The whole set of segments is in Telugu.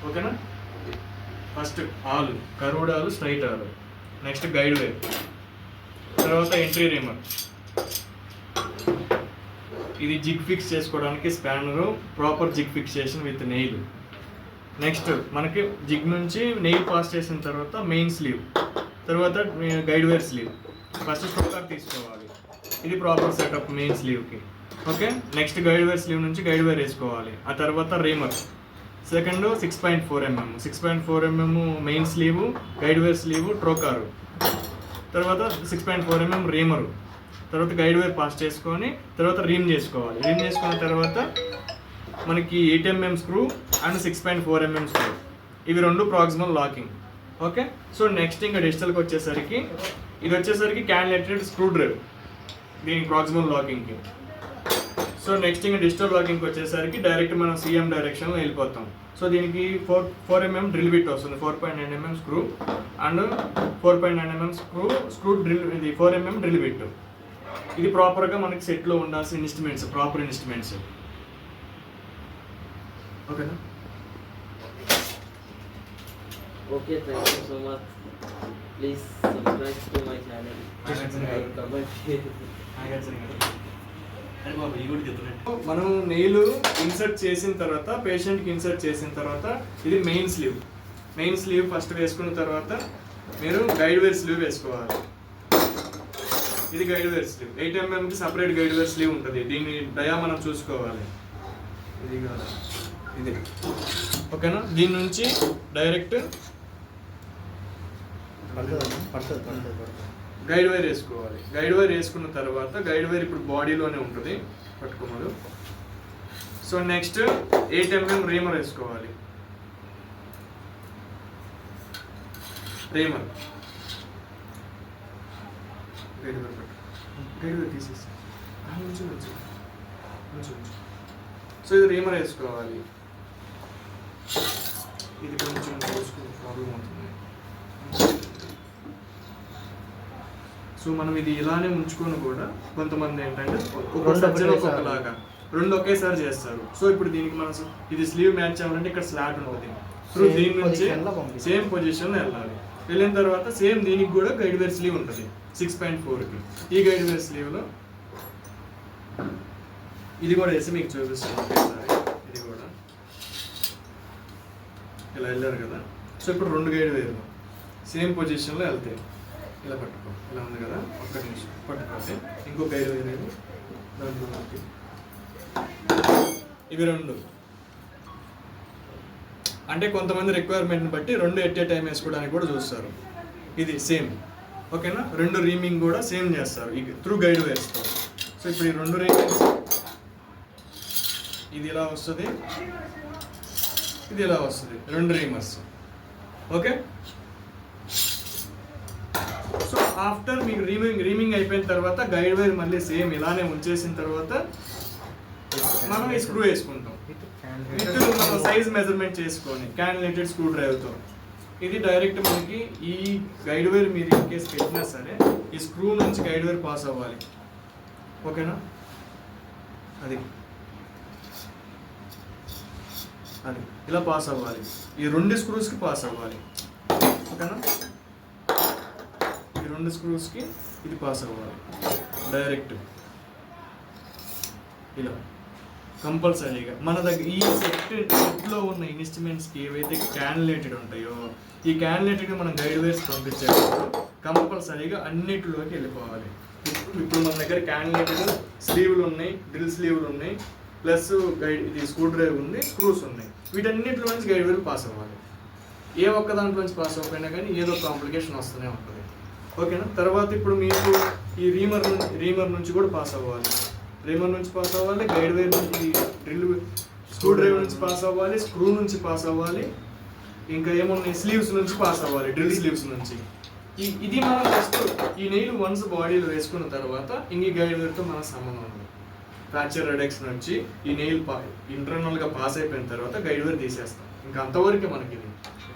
ఓకేనా. ఫస్ట్ ఆలు, curved awl, straight awl, next guide wire, తర్వాత ఎంట్రీ రీమర్. ఇది జిగ్ ఫిక్స్ చేసుకోవడానికి spanner, proper jig fixation with nail. Next మనకి జిగ్ నుంచి నెయిల్ పాస్ చేసిన తర్వాత మెయిన్ స్లీవ్, తర్వాత guide wear sleeve. First trocar తీసుకోవాలి, ఇది ప్రాపర్ సెటప్ మెయిన్ స్లీవ్కి. Okay, next guide wear sleeve నుంచి గైడ్ వేర్ వేసుకోవాలి. ఆ తర్వాత reamer, second 6.4 mm, 6.4 mm main sleeve, guide wear sleeve, trocar, తర్వాత 6.4 mm రీమరు, తర్వాత గైడ్ వేర్ పాస్ చేసుకొని తర్వాత రీమ్ చేసుకోవాలి. రీమ్ చేసుకున్న తర్వాత మనకి 8 mm screw and 6.4 mm screw, ఇవి రెండు proximal locking. Okay, so next ఇంకా డిజిటల్కి వచ్చేసరికి ఇది వచ్చేసరికి క్యాన్యులేటెడ్ స్క్రూ డ్రైవ్ దీనికి ప్రాక్సిమల్ లాకింగ్కి. సో నెక్స్ట్ ఇంకా డిజిటల్ లాకింగ్కి వచ్చేసరికి డైరెక్ట్ మనం సిఎం డైరెక్షన్లో వెళ్ళిపోతాం. సో దీనికి 4 mm డ్రిల్ బిట్ వస్తుంది, 4.9 mm screw and 4.9 mm screw drill, ఇది 4 mm డ్రిల్ బిట్. ఇది ప్రాపర్గా మనకి సెట్లో ఉండాల్సిన ఇన్స్ట్రుమెంట్స్, ప్రాపర్ ఇన్స్ట్రుమెంట్స్. ఓకేనా. Okay, thank you so much. Please subscribe to my channel. మనం నెయిల్ ఇన్సర్ట్ చేసిన తర్వాత, పేషెంట్కి ఇన్సర్ట్ చేసిన తర్వాత ఇది main sleeve. Main sleeve first వేసుకున్న తర్వాత మీరు గైడ్ వేర్ స్లీవ్ వేసుకోవాలి. ఇది గైడ్ వేర్ స్లీవ్, 8 mmకి సపరేట్ గైడ్ వేర్ స్లీవ్ ఉంటుంది. దీన్ని డయా మనం చూసుకోవాలి, ఇది కాదు ఇది. ఓకేనా, దీని నుంచి డైరెక్ట్ గైడ్ వైర్ వేసుకోవాలి. గైడ్ వైర్ వేసుకున్న తర్వాత గైడ్ వైర్ ఇప్పుడు బాడీలోనే ఉంటుంది, పట్టుకోమదు. సో నెక్స్ట్ 8 mm రీమర్ వేసుకోవాలి. రీమర్ గైడ్ వైర్ పట్టు, గైడ్ వైర్ తీసేసి సో ఇది రీమర్ వేసుకోవాలి. ఇది కొంచెం ప్రాబ్లం అవుతుంది. సో మనం ఇది ఇలానే ఉంచుకొని కూడా కొంతమంది ఏంటంటే ఒక్కొక్కలాగా రెండు ఒకేసారి చేస్తారు. సో ఇప్పుడు దీనికి మనం ఇది స్లీవ్ మ్యాచ్ అవ్వాలంటే ఇక్కడ స్లాట్ ఉంటుంది. సో దీని నుంచి సేమ్ పొజిషన్లో వెళ్ళాలి. వెళ్ళిన తర్వాత సేమ్ దీనికి కూడా గైడ్ వేర్ స్లీవ్ ఉంటుంది 6.4కి. ఈ గైడ్ వేర్ స్లీవ్లో ఇది కూడా వేసి మీకు చూపిస్తాను ఒకేసారి. ఇది కూడా ఇలా వెళ్ళారు కదా. సో ఇప్పుడు రెండు గైడ్ వేర్లు సేమ్ పొజిషన్లో వెళ్తాయి. ఇలా పట్టుకో, ఇలా ఉంది కదా, ఒక్క నిమిషం పట్టుకోండి. ఇంకో గైడ్ వేరేది దాంట్లో ఇవి రెండు. అంటే కొంతమంది రిక్వైర్మెంట్ని బట్టి రెండు ఎట్ ఏ టైం వేసుకోవడానికి కూడా చూస్తారు. ఇది సేమ్. ఓకేనా, రెండు రీమింగ్ కూడా సేమ్ చేస్తారు త్రూ గైడ్ వేర్స్తో. సో ఇప్పుడు ఈ రెండు రీమింగ్స్ ఇది ఇలా వస్తుంది, ఇది ఇలా వస్తుంది, రెండు రీమర్స్. ఓకే, సో ఆఫ్టర్ మీకు రీమింగ్ అయిపోయిన తర్వాత గైడ్ వైర్ మళ్ళీ సేమ్ ఇలానే ఉంచేసిన తర్వాత మనం ఈ స్క్రూ వేసుకుంటాం. మనం సైజ్ మెజర్మెంట్ చేసుకొని క్యాన్యులేటెడ్ స్క్రూ డ్రైవ్తో. ఇది డైరెక్ట్ మనకి ఈ గైడ్ వైర్ మీరు ఇన్ కేసు పెట్టినా సరే ఈ స్క్రూ నుంచి గైడ్ వైర్ పాస్ అవ్వాలి. ఓకేనా, అది అది ఇలా పాస్ అవ్వాలి. ఈ రెండు స్క్రూస్కి పాస్ అవ్వాలి. ఓకేనా, ఈ రెండు స్క్రూస్కి ఇది పాస్ అవ్వాలి డైరెక్ట్ ఇలా కంపల్సరీగా. మన దగ్గర ఈ సెట్లో ఉన్న ఇన్స్ట్రుమెంట్స్కి ఏవైతే క్యాన్యులేటెడ్ ఉంటాయో ఈ క్యాన్యులేటెడ్ మనం గైడ్ వేర్స్ పంపించేటప్పుడు కంపల్సరీగా అన్నిటిలోకి వెళ్ళిపోవాలి. ఇప్పుడు మన దగ్గర క్యాన్యులేటెడ్ స్లీవ్లు ఉన్నాయి, డ్రిల్ స్లీవ్లు ఉన్నాయి, ప్లస్ గైడ్ ఇది స్క్రూ డ్రైవ్ ఉంది, స్క్రూస్ ఉన్నాయి. వీటన్నిటిలో నుంచి గైడ్ వేర్ పాస్ అవ్వాలి. ఏ ఒక్క దాంట్లో నుంచి పాస్ అవ్వకపోయినా కానీ ఏదో కాంప్లికేషన్ వస్తూనే ఉంటుంది. ఓకేనా, తర్వాత ఇప్పుడు మీకు ఈ రీమర్ నుంచి కూడా పాస్ అవ్వాలి. రీమర్ నుంచి పాస్ అవ్వాలి, గైడ్ వేర్ నుంచి డ్రిల్ స్క్రూ డ్రైవ్ నుంచి పాస్ అవ్వాలి, స్క్రూ నుంచి పాస్ అవ్వాలి, ఇంకా ఏమున్నాయి స్లీవ్స్ నుంచి పాస్ అవ్వాలి, డ్రిల్ స్లీవ్స్ నుంచి. ఇది మనం జస్ట్ ఈ నెయిల్ వన్స్ బాడీలో వేసుకున్న తర్వాత ఇంక గైడ్ వేర్తో మన సంబంధం ఉంది. ఫ్రాక్చర్ రెడెక్స్ నుంచి ఈ నెయిల్ ఇంటర్నల్గా పాస్ అయిపోయిన తర్వాత గైడ్ వేర్ తీసేస్తాం. ఇంకా అంతవరకే మనకి ఇది.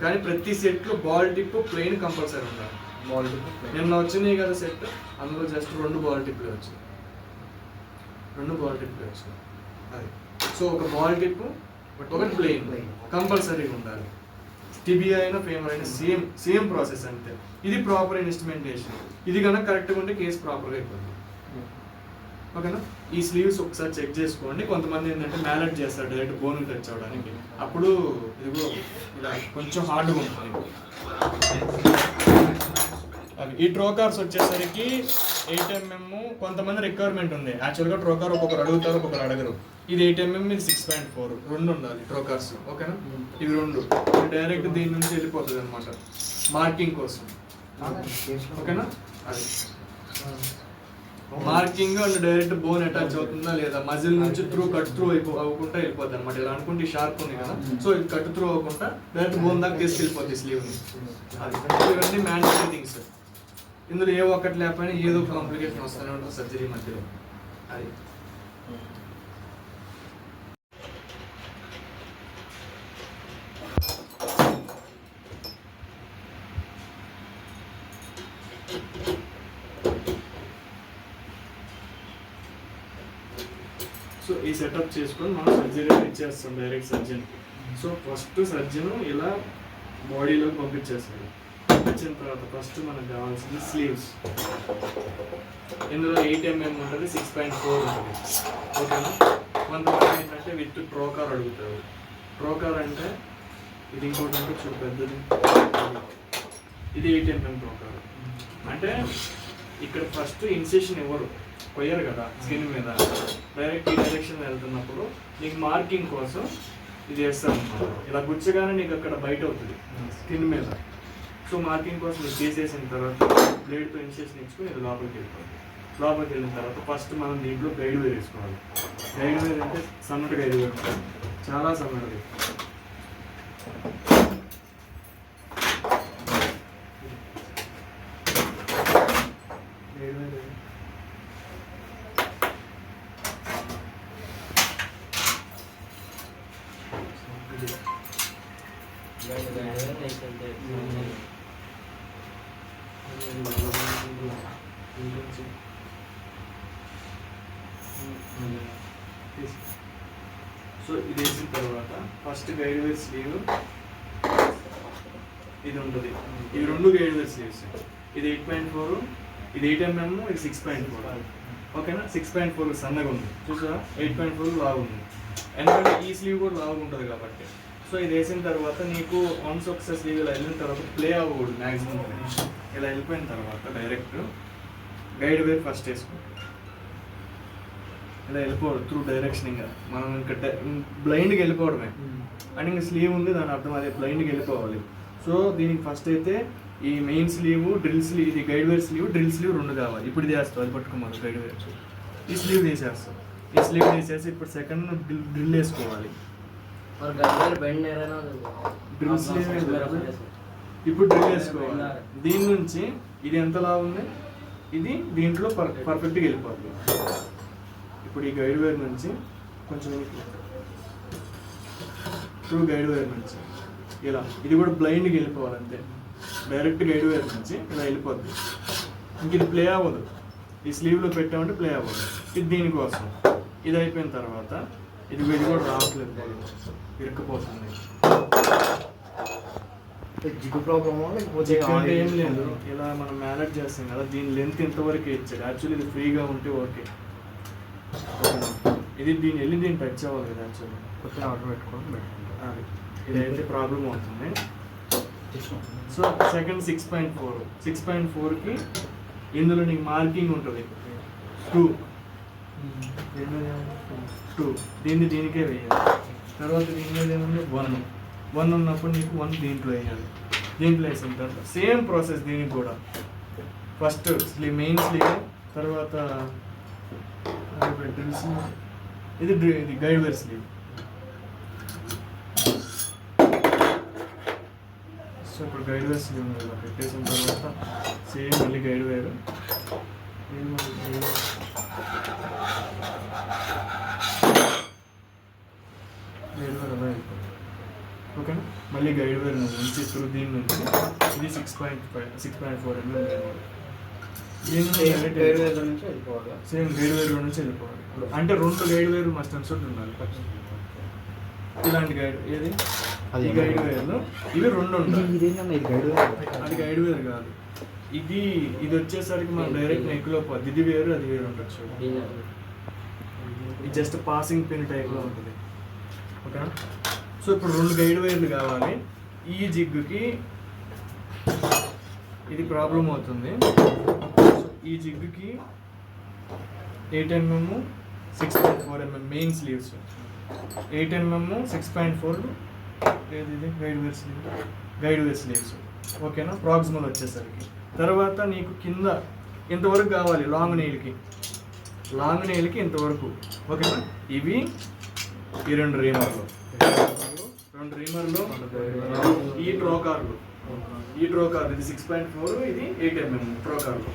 కానీ ప్రతి సెట్లో బాల్ టిప్ ప్లెయిన్ కంపల్సరీ ఉండాలి. బాల్ టిప్ నిన్న వచ్చినాయి కదా సెట్, అందులో జస్ట్ రెండు బాల్ టిప్లే వచ్చినాయి. అది సో ఒక బాల్ టిప్ ఒకటి ప్లెయిన్ కంపల్సరీగా ఉండాలి. టిబియా అయినా ఫేమర్ అయినా సేమ్ ప్రాసెస్ అంతే. ఇది ప్రాపర్ ఇన్స్ట్రుమెంటేషన్. ఇది కనుక కరెక్ట్గా ఉంటే కేసు ప్రాపర్గా అయిపోతుంది. ఓకేనా? ఈ స్లీవ్స్ ఒకసారి చెక్ చేసుకోండి. కొంతమంది ఏంటంటే మ్యాలెట్ చేస్తారు డైరెక్ట్ బోన్ టచ్ అవ్వడానికి, అప్పుడు ఇదిగో ఇలా కొంచెం హార్డ్గా ఉంటుంది. అవి ఈ ట్రోకార్స్ వచ్చేసరికి 8 mm. కొంతమంది రిక్వైర్మెంట్ ఉంది. యాక్చువల్గా ట్రోకార్ ఒక్కొక్కరు అడుగుతారు, ఒక్కొక్కరు అడగరు. ఇది 8 mm, ఇది 6.4, రెండు ఉండాలి ట్రోకార్స్. ఓకేనా? ఇవి రెండు డైరెక్ట్ దీని నుంచి వెళ్ళిపోతుంది అనమాట మార్కింగ్ కోసం. ఓకేనా? అది marking and direct bone attach అవుతుందా లేదా, మజిల్ నుంచి కట్ త్రూ అవ్వకుండా వెళ్ళిపోద్ది అనమాట. ఇలా అనుకుంటే షార్ప్ ఉంది కదా, సో ఇది కట్ త్రూ అవ్వకుండా డైరెక్ట్ బోన్ దాకా తీసుకెళ్ళిపోద్ది స్లీవ్ని. అది ఇవన్నీ మ్యాండేటరీ థింగ్స్. ఇందులో ఏ ఒక్కటి లేకపోయినా ఏదో కాంప్లికేషన్ వస్తూనే ఉంటుంది సర్జరీ మధ్యలో. అది సో ఈ సెటప్ చేసుకొని మనం సర్జరీ ఇచ్చేస్తాం direct surgeon. So first surgeon ఇలా బాడీలోకి పంపించేస్తాడు. పంపించిన తర్వాత ఫస్ట్ మనకు కావాల్సింది స్లీవ్స్. ఇందులో 8 mm ఉంటుంది, 6.4 ఉంటుంది. ఓకేనా? కొంతమంది ఏంటంటే విత్ ట్రోకార్ అడుగుతారు. ట్రోకార్ అంటే ఇది ఇంకోటి అంటే చూడు పెద్దది, ఇది 8 mm ట్రోకార్. అంటే ఇక్కడ ఫస్ట్ ఇన్సెషన్ ఇవ్వరు, కొయ్యరు కదా స్కిన్ మీద, డైరెక్ట్ ఈ డైరెక్షన్ వెళ్తున్నప్పుడు నీకు మార్కింగ్ కోసం ఇది వేస్తాను అనమాట. ఇలా గుచ్చగానే నీకు అక్కడ బయట అవుతుంది స్కిన్ మీద. సో మార్కింగ్ కోసం ఇది తీసేసిన తర్వాత బ్లేడ్తో ఇన్సెషన్ ఇచ్చుకొని ఇది లోపలికి వెళ్ళిపోతుంది. లోపలికి వెళ్ళిన తర్వాత ఫస్ట్ మనం దీంట్లో గైడ్ వేర్ వేసుకోవాలి. గైడ్ వేర్ అంటే సన్నటి గైడ్ వేర్, చాలా సన్నటిది. గైడ్ వేర్ సో ఇది వేసిన తర్వాత ఫస్ట్ గైడ్ వేర్ స్లీవ్ ఇది ఉంటుంది. ఇవి రెండు గైడ్ వేర్ స్లీవ్స్. ఇది 8.4, ఇది 8 mm, ఇది 6.4. ఓకేనా? 6.4 సన్నగా ఉంది చూసా, 8.4 లావు ఉంది. ఎందుకంటే ఈ స్లీవ్ కూడా లావు ఉంటుంది కాబట్టి. సో ఇది వేసిన తర్వాత నీకు వన్స్ ఒకసారి స్లీవ్ ఇలా వెళ్ళిన తర్వాత ప్లే అవ్వకూడదు మ్యాక్సిమం. ఇలా వెళ్ళిపోయిన తర్వాత డైరెక్ట్ గైడ్ వేర్ ఫస్ట్ వేసుకుంటాం. ఇలా వెళ్ళిపోవడం త్రూ డైరెక్షన్, ఇంకా మనం ఇంకా బ్లైండ్కి వెళ్ళిపోవడమే. అండ్ ఇంకా స్లీవ్ ఉంది దాని అర్థం అదే బ్లైండ్కి వెళ్ళిపోవాలి. సో దీనికి ఫస్ట్ అయితే ఈ మెయిన్ స్లీవ్, డ్రిల్ స్లీవ్, ఇది guide wear sleeve, drill sleeve రెండు కావాలి. ఇప్పుడు ఇది వేస్తాం, అది పట్టుకోమని గైడ్ వేర్. ఈ స్లీవ్ తీసేస్తాం. ఈ స్లీవ్ తీసేసి ఇప్పుడు సెకండ్ డ్రిల్ వేసుకోవాలి. డ్రిల్ స్లీవ్ ఇప్పుడు డ్రిల్ వేసుకోవాలి. దీని నుంచి ఇది ఎంతలా ఉంది, ఇది దీంట్లో పర్ఫెక్ట్గా వెళ్ళిపోతుంది. ఇప్పుడు ఈ గైడ్ వేర్ నుంచి కొంచెం త్రూ గైడ్ వేర్ నుంచి ఇలా, ఇది కూడా బ్లైండ్కి వెళ్ళిపోవాలి అంతే. డైరెక్ట్ గైడ్ వేర్ నుంచి ఇలా వెళ్ళిపోద్ది. ఇంక ఇది ప్లే అవ్వదు. ఈ స్లీవ్లో పెట్టామంటే ప్లే అవ్వదు. ఇది దీనికోసం. ఇది అయిపోయిన తర్వాత ఇది కూడా రావట్లేదు, ఇరుక్కుపోతుంది. జిగ్గు ప్రాబ్లమ్ అంటే ఏం లేదు, ఇలా మనం మేనేజ్ చేస్తాం కదా, దీని లెంత్ ఇంతవరకు ఇచ్చాడు. యాక్చువల్లీ ఇది ఫ్రీగా ఉంటే ఓకే. ఇది దీన్ని టచ్ అవ్వాలి కదా యాక్చువల్లీ. కొత్త ఆర్డర్ పెట్టుకోండి. అది ఇదైతే ప్రాబ్లం అవుతుంది. సో సెకండ్ 6.4కి ఇందులో నీకు మార్కింగ్ ఉంటుంది 2 దీనికే వేయాలి. తర్వాత దీని మీద ఏముంది 1 ఉన్నప్పుడు నీకు 1 దీంట్లో వేయాలి. దీంట్లో వేసిన తర్వాత సేమ్ ప్రాసెస్ దీనికి కూడా. ఫస్ట్ స్లీవ్, మెయిన్ స్లీవ్, తర్వాత ఇది గైడ్ వేర్ స్లీవ్. సో ఇప్పుడు గైడ్ వేర్ స్లీవ్ ఇలా పెట్టేసిన తర్వాత సేమ్ మళ్ళీ గైడ్ వేర్. ఓకేనా? మళ్ళీ గైడ్ వేర్ నుంచి త్రూ దీని నుంచి ఇది 6.4 mm సేమ్ గైడ్ వేర్ నుంచి వెళ్ళిపోవాలి. అంటే 2 గైడ్ వేర్ మస్ట్ అన్సోట్ ఉండాలి. ఇలాంటి గైడ్ ఏది అది ఈ గైడ్ వైర్లు ఇవి రెండు ఉంటాయి. ఇదేంటన్నా ఇది గైడ్ అది గైడ్ వేర్ కాదు, ఇది ఇది వచ్చేసరికి మనం డైరెక్ట్ నెక్లో పోద్ది. ఇది వేరు అది వేరు ఉండొచ్చు. ఇది జస్ట్ పాసింగ్ పిన్ టైప్లో ఉంటుంది. ఓకేనా? సో ఇప్పుడు రెండు గైడ్ వైర్లు కావాలి. ఈ జిగ్గుకి ఇది ప్రాబ్లం అవుతుంది. సో ఈ జిగ్గుకి 8 mm 6.4 mm main sleeves, 8 mm 6.4 ఏది ఇది గైడ్ వేర్ స్లీవ్స్. ఓకేనా? ప్రాక్సిమల్ వచ్చేసరికి తర్వాత నీకు కింద ఇంతవరకు కావాలి లాంగ్ నెయిల్కి ఇంతవరకు. ఓకేనా? ఇవి ఈ రెండు రీమర్లు ఈ ట్రోకార్లు ఇది 6.4 ఇది 8 mm ట్రోకార్లు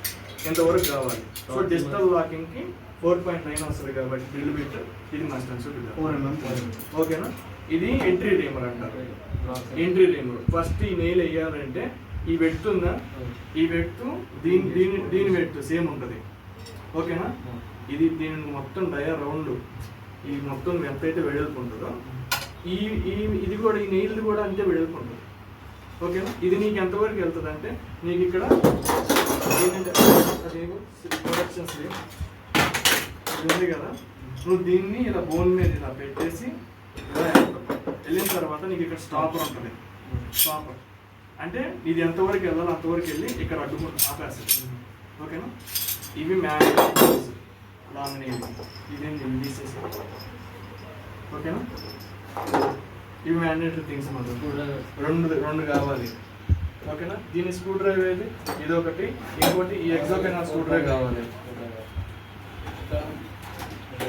ఇంతవరకు కావాలి. సో డిజిటల్ లాకింగ్కి 4.9 వస్తుంది కాబట్టి డ్రిల్ బిట్ ఇది మస్ట్ అండ్ షుడ్ 4 mm. ఓకేనా? ఇది ఎంట్రీ రీమర్ అంటారు. ఎంట్రీ రీమర్ ఫస్ట్ ఈ నెయిల్ వేయాలంటే ఈ వెడ్త్ ఉందా, ఈ వెడ్త్ దీని వెడ్త్ సేమ్ ఉంటుంది. ఓకేనా? ఇది దీని మొత్తం డయా రౌండ్ ఈ మొత్తం ఎంతైతే వెడల్పు ఉంటుందో ఇది కూడా ఈ నెయిల్ కూడా అంతే వెడల్పు ఉంటుంది. ఓకేనా? ఇది నీకు ఎంతవరకు వెళ్తుంది అంటే నీకు ఇక్కడ ప్రొడక్షన్ స్లీవ్ ఉంది కదా, నువ్వు దీన్ని ఇలా బోన్ మీద ఇలా పెట్టేసి ఇలా వెళ్ళిన తర్వాత నీకు ఇక్కడ స్టాపర్ ఉంటుంది. స్టాపర్ అంటే ఇది ఎంతవరకు వెళ్ళాలో అంతవరకు వెళ్ళి ఇక్కడ అడ్డుకుంటు ఆపేస్తుంది. ఓకేనా? ఇవి మ్యాన్యువల్ లాంగ్ నెయిల్, ఇదేం తీసేసి. ఓకేనా? ఇవి మ్యాండేటరీ థింగ్స్ మాత్రం రెండు కావాలి. ఓకేనా? దీని స్క్రూ డ్రైవ్ ఏది, ఇదొకటి, ఇంకోటి ఈ ఎగ్జోకైనా స్క్రూ డ్రైవ్ కావాలి.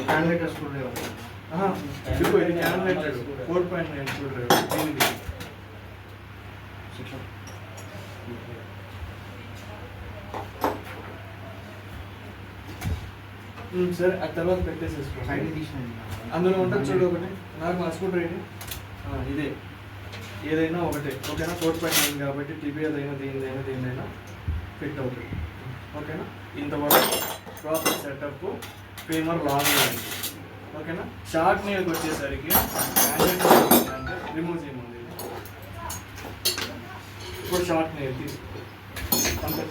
క్యాన్లెటర్ స్క్రూ డ్రైవర్. ఇదిగో ఇది క్యాన్లెటెడ్ 4.9 స్క్రూ డ్రైవ్. దీనికి సరే ఆ తర్వాత పెట్టేసేసుకో. సైడ్ తీసినాయి. అందులో ఉంటుంది చూడు ఒకటి, నాకు మా స్కూటర్ ఏంటి ఇదే, ఏదైనా ఒకటే. ఓకేనా? 4.9 కాబట్టి టీబీఎల్ అయినా దీనిదైనా ఫిట్ అవుతుంది. ఓకేనా? ఇంతవరకు proper setup famer long nail. ఓకేనా? షార్ట్ నెయిల్కి వచ్చేసరికి అంటే రిమూవ్ చేయమంది. ఇప్పుడు షార్ట్ నెయిల్ తీసుకో అంతే.